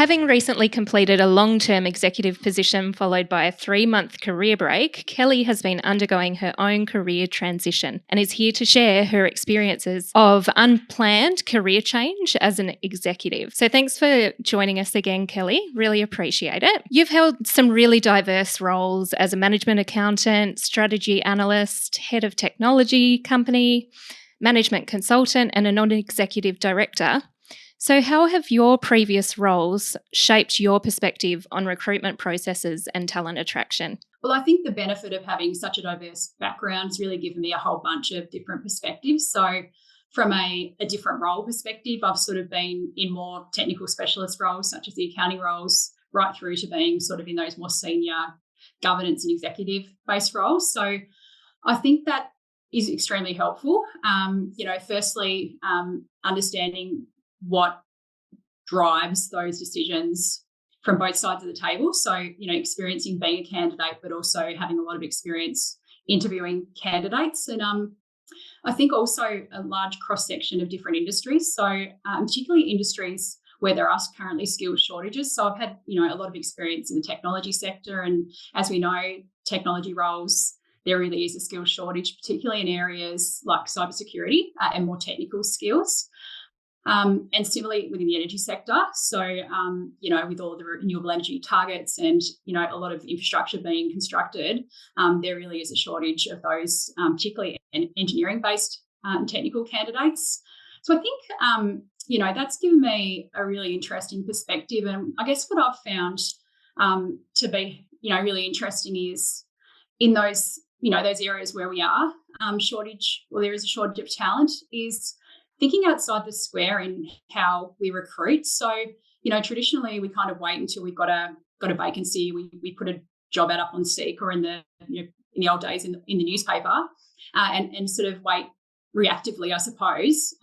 Having recently completed a long-term executive position followed by a 3-month career break, Kelly has been undergoing her own career transition and is here to share her experiences of unplanned career change as an executive. So thanks for joining us again, Kelly. Really appreciate it. You've held some really diverse roles as a management accountant, strategy analyst, head of technology company, management consultant, and a non-executive director. So how have your previous roles shaped your perspective on recruitment processes and talent attraction? Well, I think the benefit of having such a diverse background has really given me a whole bunch of different perspectives. So from a different role perspective, I've sort of been in more technical specialist roles, such as the accounting roles, right through to being sort of in those more senior governance and executive-based roles. So I think that is extremely helpful. Firstly, understanding what drives those decisions from both sides of the table. So, experiencing being a candidate, but also having a lot of experience interviewing candidates. And I think also a large cross-section of different industries. So particularly industries where there are currently skills shortages. So I've had, a lot of experience in the technology sector. And as we know, technology roles, there really is a skills shortage, particularly in areas like cybersecurity and more technical skills. And similarly within the energy sector. So, with all the renewable energy targets and, a lot of infrastructure being constructed, there really is a shortage of those, particularly engineering-based technical candidates. So I think, that's given me a really interesting perspective. And I guess what I've found to be, really interesting is in those, those areas where we are there is a shortage of talent, is thinking outside the square in how we recruit. So, traditionally we kind of wait until we've got a vacancy. We put a job ad up on Seek or in the old days in the newspaper, and sort of wait reactively, I suppose,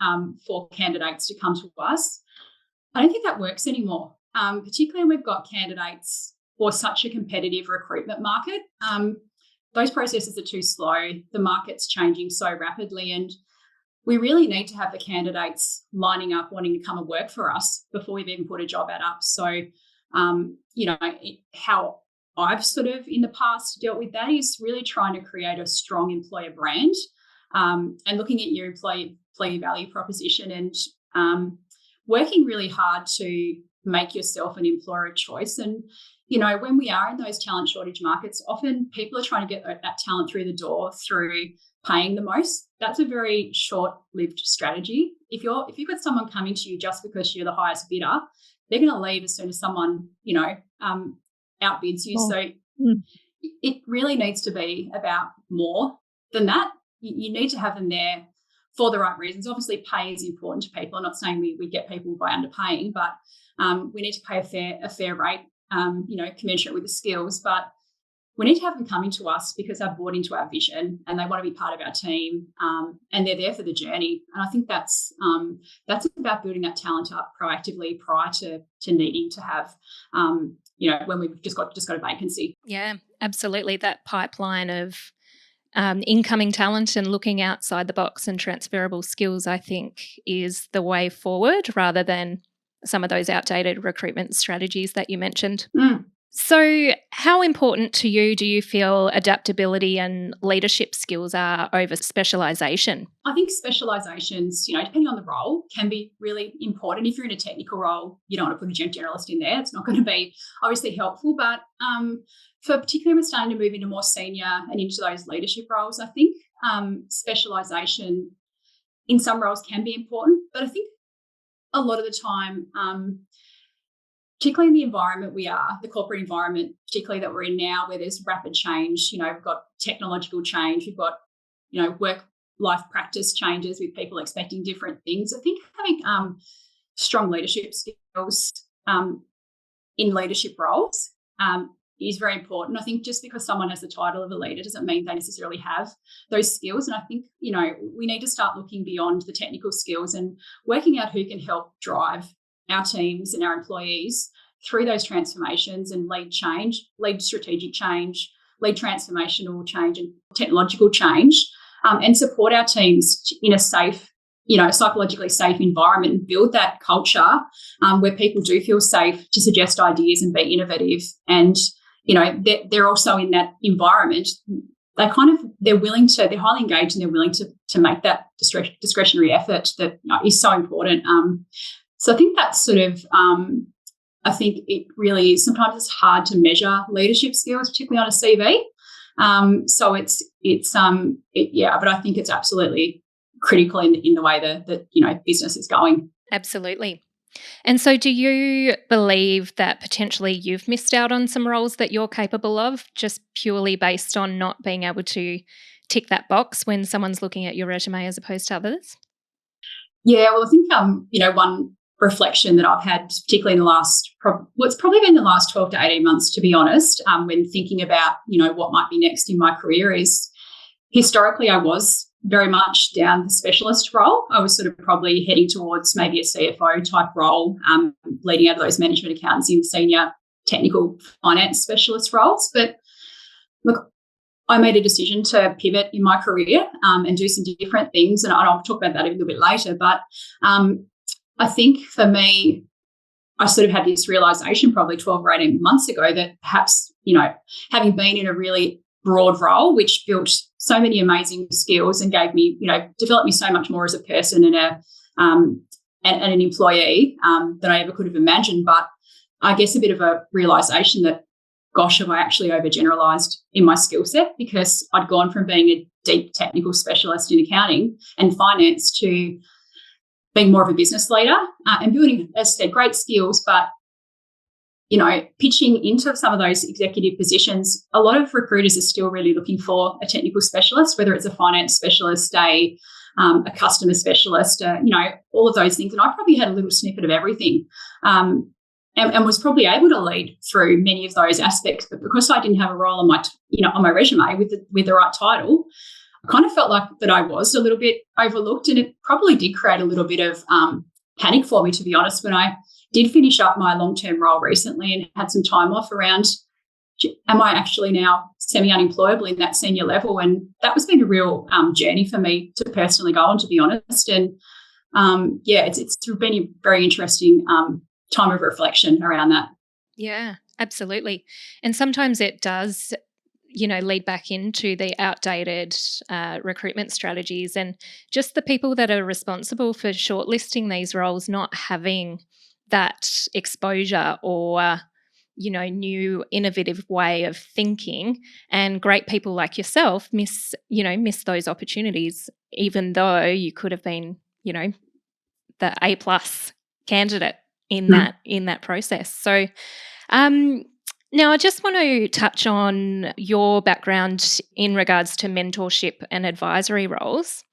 for candidates to come to us. I don't think that works anymore, particularly when we've got candidates for such a competitive recruitment market. Those processes are too slow. The market's changing so rapidly, and we really need to have the candidates lining up, wanting to come and work for us before we've even put a job ad up. So, how I've sort of in the past dealt with that is really trying to create a strong employer brand, and looking at your employee value proposition and working really hard to make yourself an employer of choice. And, when we are in those talent shortage markets, often people are trying to get that talent through the door through paying the most. That's a very short-lived strategy. If you've got someone coming to you just because you're the highest bidder, they're going to leave as soon as someone, outbids you. So it really needs to be about more than that. You need to have them there for the right reasons. Obviously, pay is important to people. I'm not saying we get people by underpaying, but we need to pay a fair rate, commensurate with the skills. But we need to have them coming to us because they're bought into our vision and they want to be part of our team, and they're there for the journey. And I think that's about building that talent up proactively prior to needing to have, when we've just got a vacancy. Yeah, absolutely. That pipeline of incoming talent and looking outside the box and transferable skills, I think, is the way forward rather than some of those outdated recruitment strategies that you mentioned. So how important to you do you feel adaptability and leadership skills are over specialisation? I think specialisations, depending on the role, can be really important. If you're in a technical role, you don't want to put a generalist in there. It's not going to be obviously helpful. But for particularly when we're starting to move into more senior and into those leadership roles, I think specialisation in some roles can be important. But I think a lot of the time, particularly in the environment we are, the corporate environment, particularly that we're in now, where there's rapid change, we've got technological change, we've got, work-life practice changes with people expecting different things. I think having strong leadership skills in leadership roles is very important. I think just because someone has the title of a leader doesn't mean they necessarily have those skills. And I think, we need to start looking beyond the technical skills and working out who can help drive our teams and our employees through those transformations and lead change, lead strategic change, lead transformational change and technological change, and support our teams in a safe a psychologically safe environment and build that culture where people do feel safe to suggest ideas and be innovative. And, they're also in that environment. They're highly engaged and they're willing to make that discretionary effort that is so important. So I think that's sort of, I think it really is, sometimes it's hard to measure leadership skills, particularly on a CV. But I think it's absolutely critical in the way that business is going. Absolutely. And so do you believe that potentially you've missed out on some roles that you're capable of just purely based on not being able to tick that box when someone's looking at your resume as opposed to others? Yeah, well, I think one reflection that I've had, particularly in it's probably been the last 12 to 18 months, to be honest, when thinking about what might be next in my career, is historically I was very much down the specialist role. I was sort of probably heading towards maybe a CFO type role, leading out of those management accountants in senior technical finance specialist roles. But look, I made a decision to pivot in my career and do some different things, and I'll talk about that a little bit later. But I think for me, I sort of had this realisation probably 12 or 18 months ago that perhaps, having been in a really broad role, which built so many amazing skills and gave me, developed me so much more as a person and an employee than I ever could have imagined. But I guess a bit of a realisation that, gosh, have I actually overgeneralised in my skill set, because I'd gone from being a deep technical specialist in accounting and finance to being more of a business leader and building, as I said, great skills, but pitching into some of those executive positions, a lot of recruiters are still really looking for a technical specialist, whether it's a finance specialist, a customer specialist, all of those things. And I probably had a little snippet of everything and was probably able to lead through many of those aspects. But because I didn't have a role on my resume with the right title, I kind of felt like that I was a little bit overlooked, and it probably did create a little bit of panic for me, to be honest, when I did finish up my long-term role recently and had some time off around, am I actually now semi-unemployable in that senior level? And that was been a real journey for me to personally go on, to be honest. And it's been a very interesting time of reflection around that. Yeah, absolutely. And sometimes it does, lead back into the outdated recruitment strategies and just the people that are responsible for shortlisting these roles not having that exposure or, new innovative way of thinking. And great people like yourself miss those opportunities, even though you could have been, the A+ candidate in that process. So now I just want to touch on your background in regards to mentorship and advisory roles.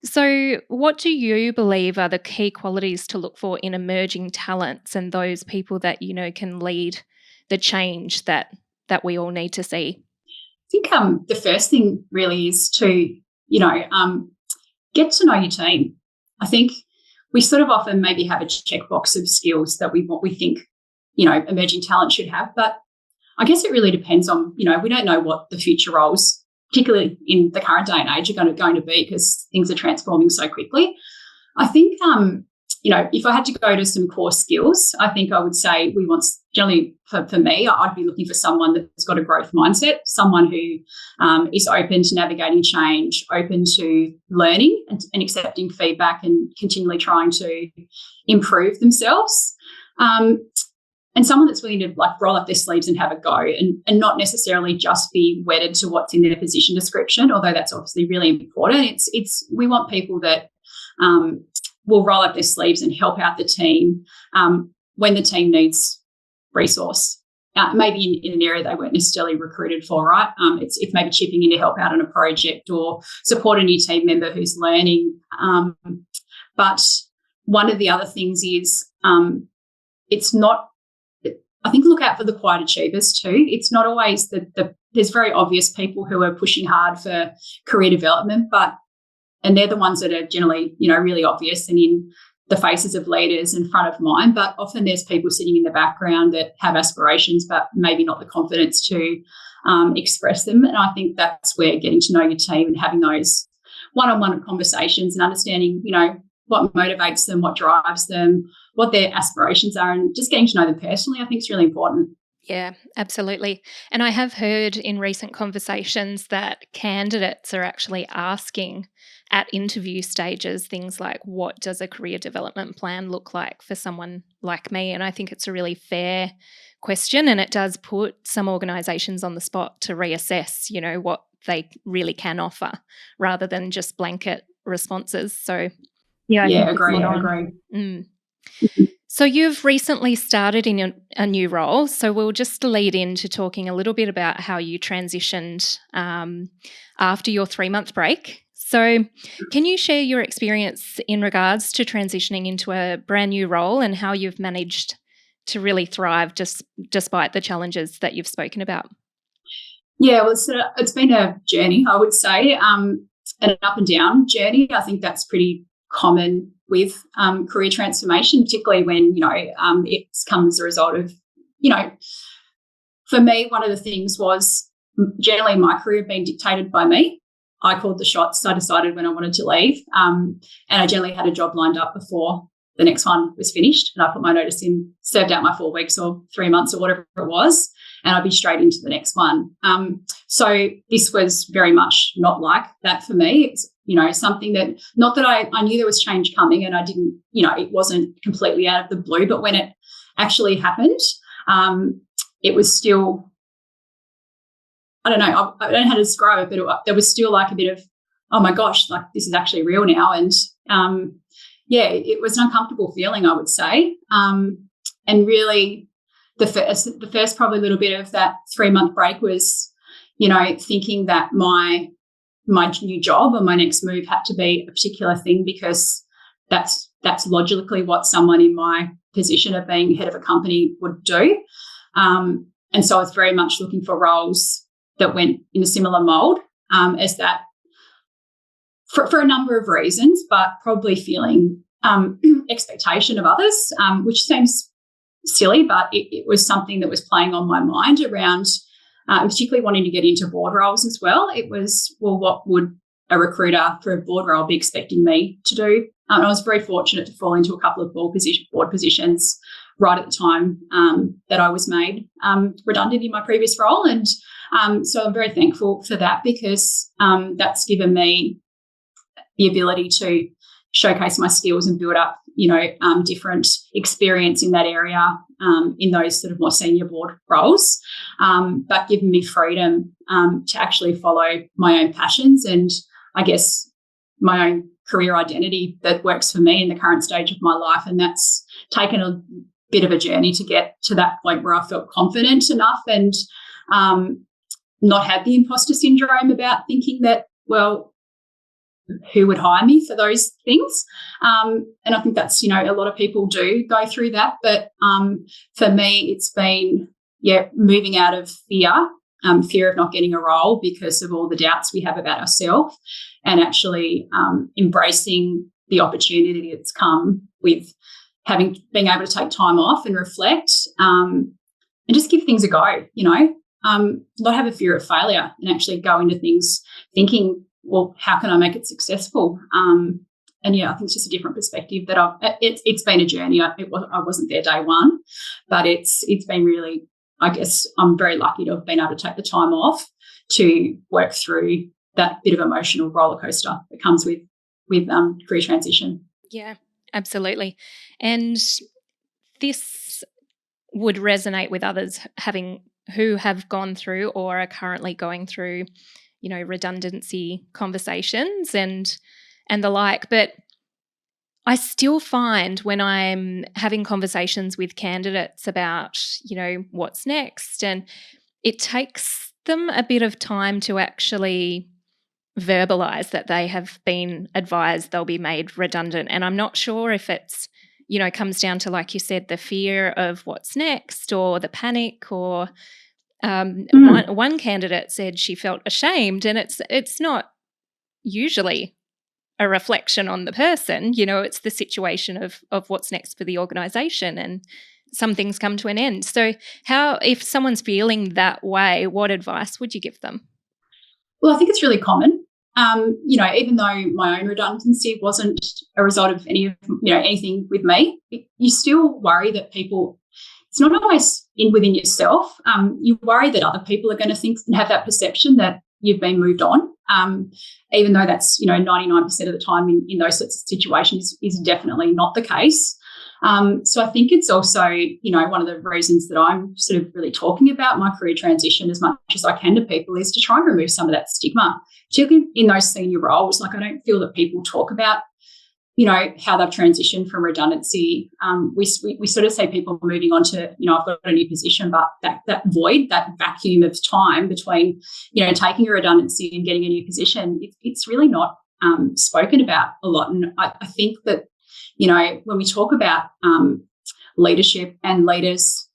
So what do you believe are the key qualities to look for in emerging talents and those people that, can lead the change that we all need to see? I think the first thing really is to, get to know your team. I think we sort of often maybe have a checkbox of skills that we think, emerging talent should have. But I guess it really depends on, we don't know what the future roles, particularly in the current day and age, are going to be, because things are transforming so quickly. I think, if I had to go to some core skills, I think I would say we want, generally for me, I'd be looking for someone that's got a growth mindset, someone who is open to navigating change, open to learning and accepting feedback and continually trying to improve themselves. And someone that's willing to roll up their sleeves and have a go and not necessarily just be wedded to what's in their position description, although that's obviously really important. We want people that will roll up their sleeves and help out the team when the team needs resource. Maybe in an area they weren't necessarily recruited for, right? It's maybe chipping in to help out on a project or support a new team member who's learning. But one of the other things is it's not, I think, look out for the quiet achievers too. It's not always there's very obvious people who are pushing hard for career development, and they're the ones that are generally, really obvious and in the faces of leaders in front of mind. But often there's people sitting in the background that have aspirations, but maybe not the confidence to express them. And I think that's where getting to know your team and having those one-on-one conversations and understanding, what motivates them, what drives them, what their aspirations are, and just getting to know them personally, I think is really important. Yeah, absolutely. And I have heard in recent conversations that candidates are actually asking at interview stages things like, what does a career development plan look like for someone like me? And I think it's a really fair question, and it does put some organisations on the spot to reassess, what they really can offer rather than just blanket responses. So, yeah, I think Yeah, it's spot agree, on. agree. Mm. So you've recently started in a new role. So we'll just lead into talking a little bit about how you transitioned after your 3-month break. So can you share your experience in regards to transitioning into a brand new role and how you've managed to really thrive despite the challenges that you've spoken about? Yeah, well, it's been a journey, I would say, an up and down journey. I think that's pretty common with career transformation, particularly when, it comes as a result of, for me, one of the things was generally my career being dictated by me. I called the shots. I decided when I wanted to leave. And I generally had a job lined up before the next one was finished. And I put my notice in, served out my 4 weeks or 3 months or whatever it was, and I'd be straight into the next one. So this was very much not like that for me. It's, something that, not that I knew there was change coming and I didn't, it wasn't completely out of the blue, but when it actually happened, it was still, I don't know, I don't know how to describe it, but there was still like a bit of, oh my gosh, like this is actually real now. And it was an uncomfortable feeling, I would say. And really the first probably little bit of that 3-month break was, thinking that my new job or my next move had to be a particular thing because that's logically what someone in my position of being head of a company would do. And so I was very much looking for roles that went in a similar mold as that for a number of reasons, but probably feeling expectation of others, which seems silly, but it was something that was playing on my mind around particularly wanting to get into board roles as well. It was, well, what would a recruiter for a board role be expecting me to do? And I was very fortunate to fall into a couple of board positions right at the time that I was made redundant in my previous role. And so I'm very thankful for that because that's given me the ability to showcase my skills and build up, different experience in that area in those sort of more senior board roles, but given me freedom to actually follow my own passions and I guess my own career identity that works for me in the current stage of my life. And that's taken a bit of a journey to get to that point where I felt confident enough and not had the imposter syndrome about thinking that, well, who would hire me for those things? And I think that's, a lot of people do go through that. But for me, it's been, moving out of fear of not getting a role because of all the doubts we have about ourselves and actually embracing the opportunity that's come with being able to take time off and reflect and just give things a go, not have a fear of failure and actually go into things thinking, well, how can I make it successful? And I think it's just a different perspective that it's been a journey. I wasn't there day one, but it's been really, I guess I'm very lucky to have been able to take the time off to work through that bit of emotional roller coaster that comes with career transition. Yeah, absolutely. And this would resonate with others who have gone through or are currently going through, redundancy conversations and the like. But I still find when I'm having conversations with candidates about, what's next, and it takes them a bit of time to actually verbalize that they have been advised they'll be made redundant. And I'm not sure if it's, comes down to, like you said, the fear of what's next or the panic or one candidate said she felt ashamed, and it's not usually a reflection on the person. It's the situation of what's next for the organisation, and some things come to an end. So if someone's feeling that way, what advice would you give them? Well, I think it's really common. Even though my own redundancy wasn't a result of anything with me, you still worry that people. It's not always within yourself. You worry that other people are going to think and have that perception that you've been moved on, even though that's 99% of the time in those sorts of situations is definitely not the case. So I think it's also one of the reasons that I'm sort of really talking about my career transition as much as I can to people is to try and remove some of that stigma, particularly in those senior roles. Like, I don't feel that people talk about how they've transitioned from redundancy. We sort of see people moving on to, I've got a new position, but that void, that vacuum of time between, taking a redundancy and getting a new position, it's really not spoken about a lot. And I think that, when we talk about leadership and leaders,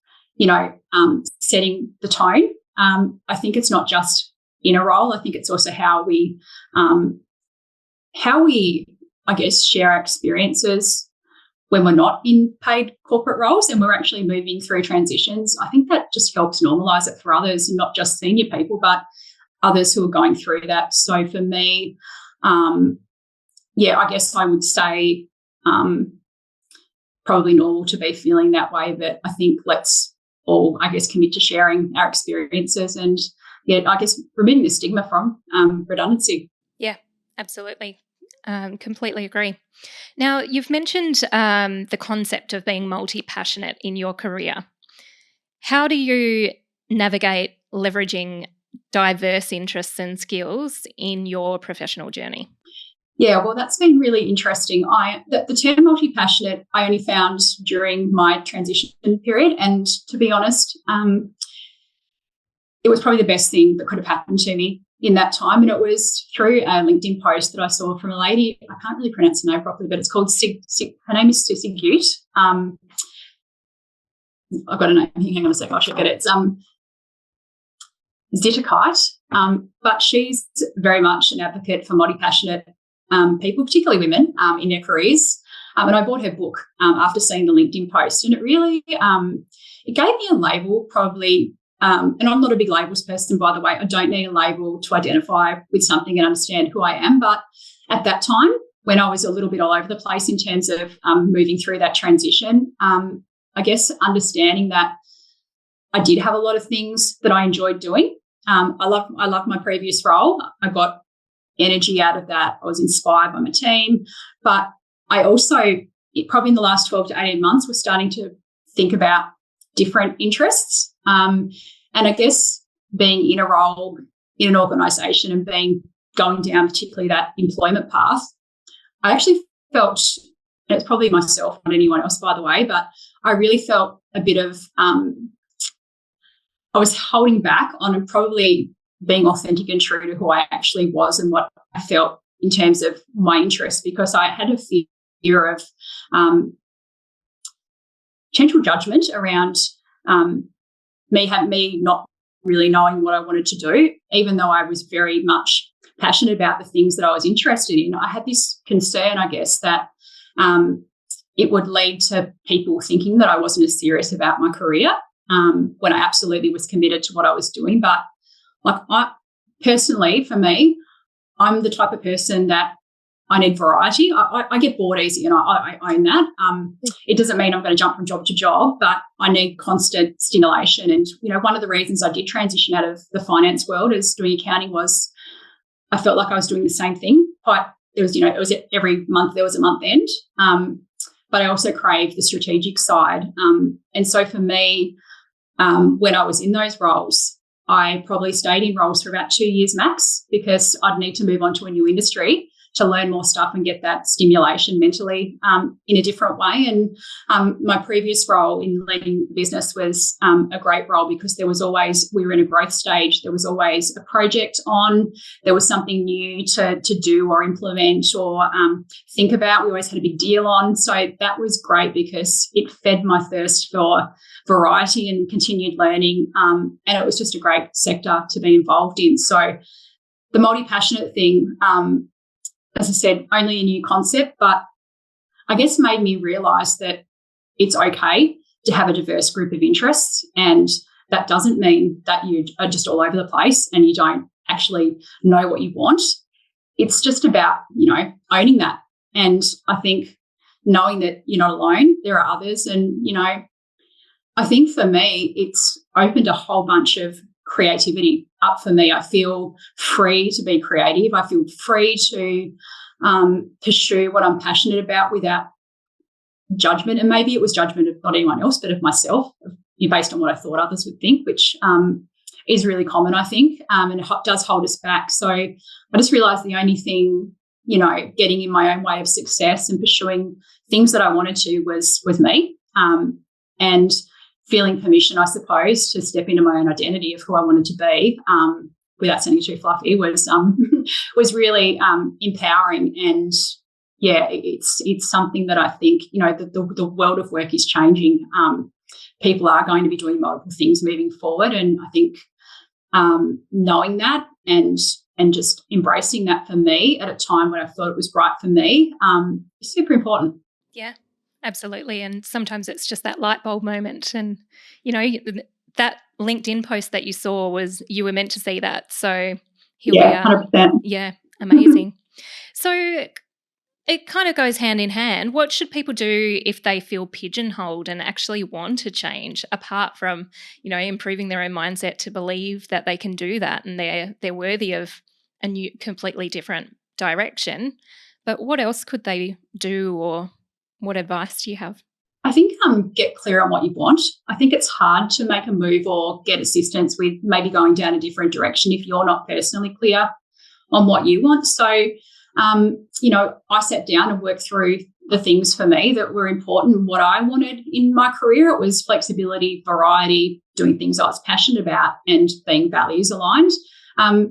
setting the tone, I think it's not just in a role. I think it's also how we I guess, share our experiences when we're not in paid corporate roles and we're actually moving through transitions. I think that just helps normalise it for others, and not just senior people, but others who are going through that. So for me, I guess I would say probably normal to be feeling that way, but I think let's all, I guess, commit to sharing our experiences and, I guess, removing the stigma from redundancy. Yeah, absolutely. Completely agree. Now, you've mentioned the concept of being multi-passionate in your career. How do you navigate leveraging diverse interests and skills in your professional journey? Yeah, well, that's been really interesting. The term multi-passionate I only found during my transition period, and to be honest, it was probably the best thing that could have happened to me in that time. And it was through a LinkedIn post that I saw from a lady. I can't really pronounce her name properly, but it's called her name is Sigute. I've got a name. Hang on a second, I'll check it. It's Zitterkite. But she's very much an advocate for multi-passionate people, particularly women, in their careers. And I bought her book after seeing the LinkedIn post, and it really it gave me a label, probably. And I'm not a big labels person, by the way. I don't need a label to identify with something and understand who I am. But at that time, when I was a little bit all over the place in terms of moving through that transition, I guess understanding that I did have a lot of things that I enjoyed doing. I love my previous role. I got energy out of that. I was inspired by my team. But I also, probably in the last 12 to 18 months, was starting to think about different interests. And I guess being in a role in an organisation and going down particularly that employment path, I actually felt, and it's probably myself, not anyone else, by the way, but I really felt a bit of, I was holding back on probably being authentic and true to who I actually was and what I felt in terms of my interests, because I had a fear of potential judgment around me not really knowing what I wanted to do, even though I was very much passionate about the things that I was interested in. I had this concern, I guess, that it would lead to people thinking that I wasn't as serious about my career when I absolutely was committed to what I was doing. But personally, for me, I'm the type of person that I need variety. I get bored easy, and I own that. It doesn't mean I'm going to jump from job to job, but I need constant stimulation. And, one of the reasons I did transition out of the finance world as doing accounting was I felt like I was doing the same thing. But it was every month there was a month end. But I also craved the strategic side. And so for me, when I was in those roles, I probably stayed in roles for about 2 years max, because I'd need to move on to a new industry to learn more stuff and get that stimulation mentally in a different way. And my previous role in leading the business was a great role, because we were in a growth stage. There was always a project on. There was something new to do or implement or think about. We always had a big deal on. So that was great, because it fed my thirst for variety and continued learning. And it was just a great sector to be involved in. So the multi-passionate thing, as I said, only a new concept, but I guess made me realise that it's okay to have a diverse group of interests, and that doesn't mean that you are just all over the place and you don't actually know what you want. it's just about, owning that. And I think knowing that you're not alone, there are others. And, I think for me, it's opened a whole bunch of creativity up for me. I feel free to be creative. I feel free to pursue what I'm passionate about without judgment. And maybe it was judgment of not anyone else, but of myself, based on what I thought others would think, which is really common, I think, and it does hold us back. So I just realised the only thing, getting in my own way of success and pursuing things that I wanted to was me, and feeling permission, I suppose, to step into my own identity of who I wanted to be, without sounding too fluffy, was was really empowering. And yeah, it's something that I think, the world of work is changing. People are going to be doing multiple things moving forward, and I think knowing that and just embracing that for me at a time when I thought it was right for me is super important. Yeah, absolutely. And sometimes it's just that light bulb moment. And, that LinkedIn post that you saw was, you were meant to see that. So here we are. 100%. Yeah, amazing. So it kind of goes hand in hand. What should people do if they feel pigeonholed and actually want to change, apart from, improving their own mindset to believe that they can do that and they're worthy of a new, completely different direction? But what else could they do, or what advice do you have? I think get clear on what you want. I think it's hard to make a move or get assistance with maybe going down a different direction if you're not personally clear on what you want. So I sat down and worked through the things for me that were important and what I wanted in my career. It was flexibility, variety, doing things I was passionate about, and being values aligned.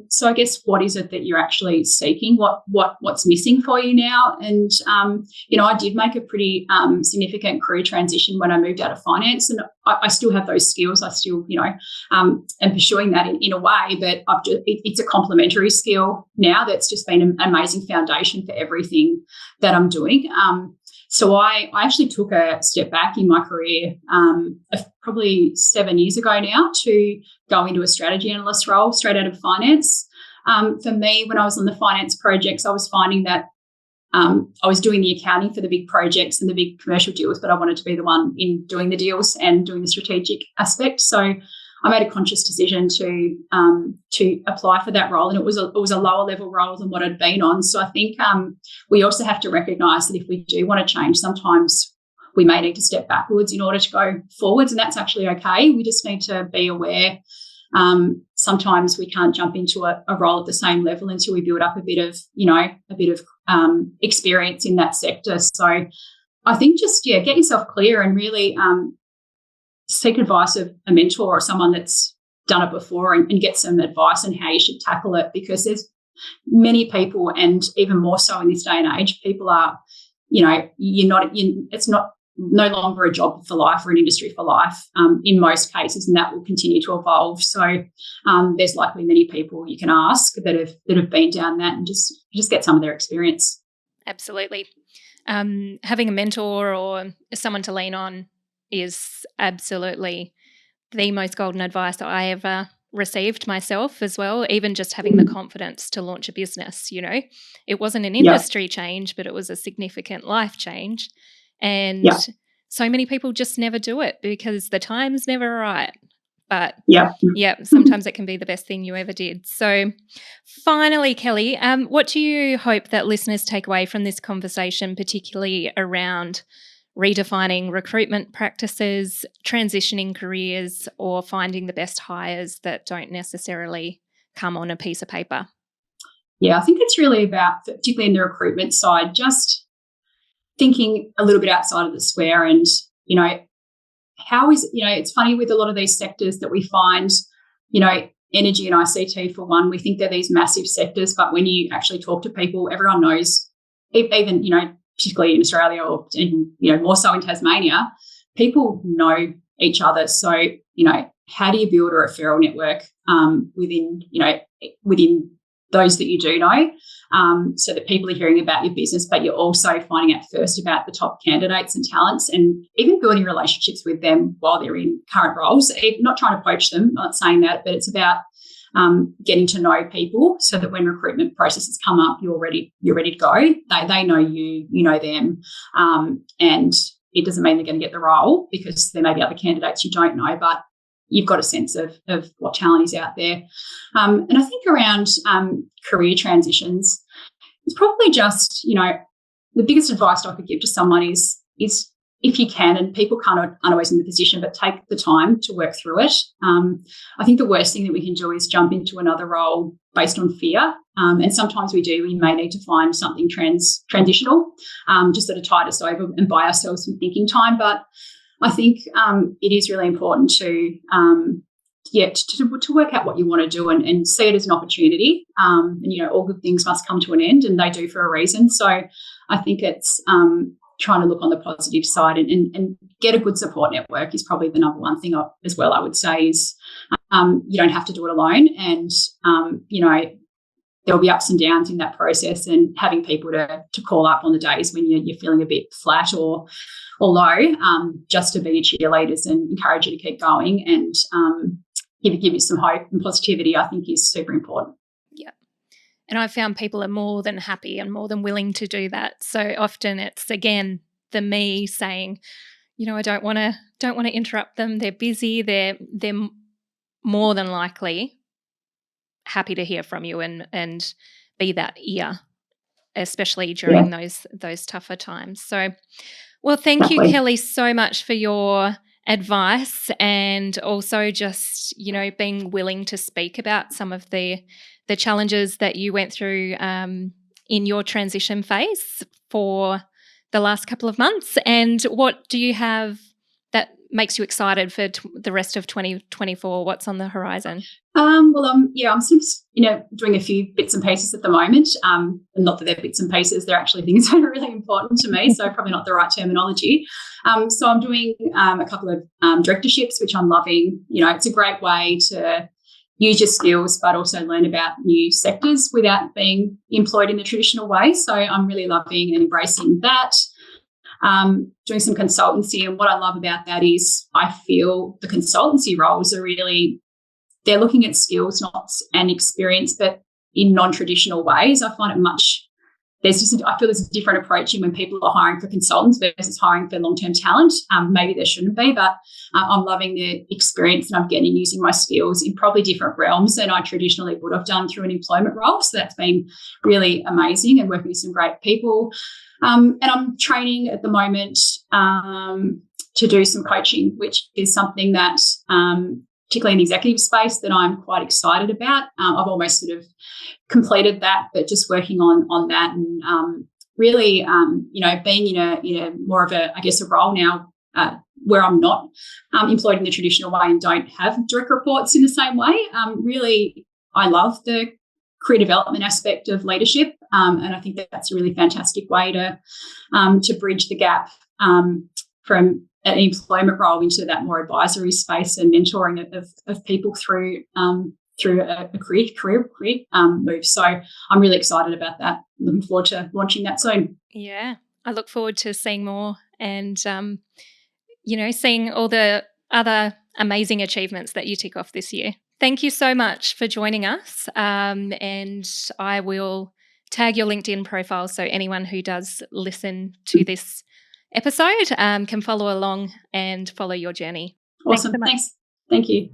So I guess, what is it that you're actually seeking? What's missing for you now? And I did make a pretty significant career transition when I moved out of finance, and I still have those skills. I still, am pursuing that in a way, but it's a complementary skill now that's just been an amazing foundation for everything that I'm doing. So I actually took a step back in my career probably 7 years ago now to go into a strategy analyst role straight out of finance. For me, when I was on the finance projects, I was finding that I was doing the accounting for the big projects and the big commercial deals, but I wanted to be the one in doing the deals and doing the strategic aspect. So I made a conscious decision to apply for that role, and it was a lower level role than what I'd been on. So I think we also have to recognise that if we do want to change, sometimes we may need to step backwards in order to go forwards, and that's actually okay. We just need to be aware. Sometimes we can't jump into a role at the same level until we build up a bit of experience in that sector. So I think just get yourself clear and really seek advice of a mentor or someone that's done it before, and get some advice on how you should tackle it, because there's many people, and even more so in this day and age, people are, it's no longer a job for life or an industry for life in most cases, and that will continue to evolve. So there's likely many people you can ask that have been down that, and just get some of their experience. Absolutely. Having a mentor or someone to lean on is absolutely the most golden advice that I ever received myself as well. Even just having the confidence to launch a business, it wasn't an industry change, but it was a significant life change. And so many people just never do it because the time's never right. But sometimes it can be the best thing you ever did. So finally, Kelly, what do you hope that listeners take away from this conversation, particularly around redefining recruitment practices, transitioning careers, or finding the best hires that don't necessarily come on a piece of paper? Yeah, I think it's really about, particularly in the recruitment side, just thinking a little bit outside of the square. And, how is, it's funny with a lot of these sectors that we find, energy and ICT for one, we think they're these massive sectors, but when you actually talk to people, everyone knows, even, particularly in Australia or even, more so in Tasmania, people know each other. So, how do you build a referral network within those that you do know, so that people are hearing about your business, but you're also finding out first about the top candidates and talents, and even building relationships with them while they're in current roles. Not trying to poach them, I'm not saying that, but it's about getting to know people so that when recruitment processes come up, you're ready to go. They know you, you know them, and it doesn't mean they're going to get the role because there may be other candidates you don't know, but you've got a sense of what talent is out there. And I think around career transitions, it's probably just, the biggest advice I could give to someone is if you can, and people aren't always in the position, but take the time to work through it. I think the worst thing that we can do is jump into another role based on fear. And sometimes we do. We may need to find something transitional, just sort of tide us over and buy ourselves some thinking time. But I think it is really important to work out what you want to do and see it as an opportunity. And all good things must come to an end, and they do for a reason. So I think it's trying to look on the positive side and get a good support network is probably the number one thing as well, I would say, is you don't have to do it alone. And, there'll be ups and downs in that process, and having people to call up on the days when you're feeling a bit flat or low, just to be your cheerleaders and encourage you to keep going and give you some hope and positivity, I think is super important. Yeah. And I've found people are more than happy and more than willing to do that. So often it's, again, the me saying, I don't want to interrupt them. They're busy. They're more than likely happy to hear from you and be that ear, especially during those tougher times. So, well, thank you, Kelly, so much for your advice, and also just, being willing to speak about some of the challenges that you went through in your transition phase for the last couple of months. And what do you have that makes you excited for the rest of 2024? What's on the horizon? I'm sort of, doing a few bits and pieces at the moment. And not that they're bits and pieces, they're actually things that are really important to me, so probably not the right terminology. So I'm doing a couple of directorships, which I'm loving. It's a great way to use your skills, but also learn about new sectors without being employed in the traditional way. So I'm really loving and embracing that. Doing some consultancy, and what I love about that is I feel the consultancy roles are really, they're looking at skills and experience, but in non-traditional ways. I find it I feel there's a different approach in when people are hiring for consultants versus hiring for long-term talent. Maybe there shouldn't be, but I'm loving the experience that I'm getting using my skills in probably different realms than I traditionally would have done through an employment role. So that's been really amazing, and working with some great people. And I'm training at the moment to do some coaching, which is something that particularly in the executive space that I'm quite excited about. I've almost sort of completed that, but just working on that and really, being in a more of a role now where I'm not employed in the traditional way and don't have direct reports in the same way. Really, I love the career development aspect of leadership, and I think that's a really fantastic way to bridge the gap from an employment role into that more advisory space and mentoring of people through a career move. So I'm really excited about that. Looking forward to launching that soon. Yeah, I look forward to seeing more and, seeing all the other amazing achievements that you tick off this year. Thank you so much for joining us. And I will tag your LinkedIn profile so anyone who does listen to this episode can follow along and follow your journey. Awesome. Thanks. Thank you.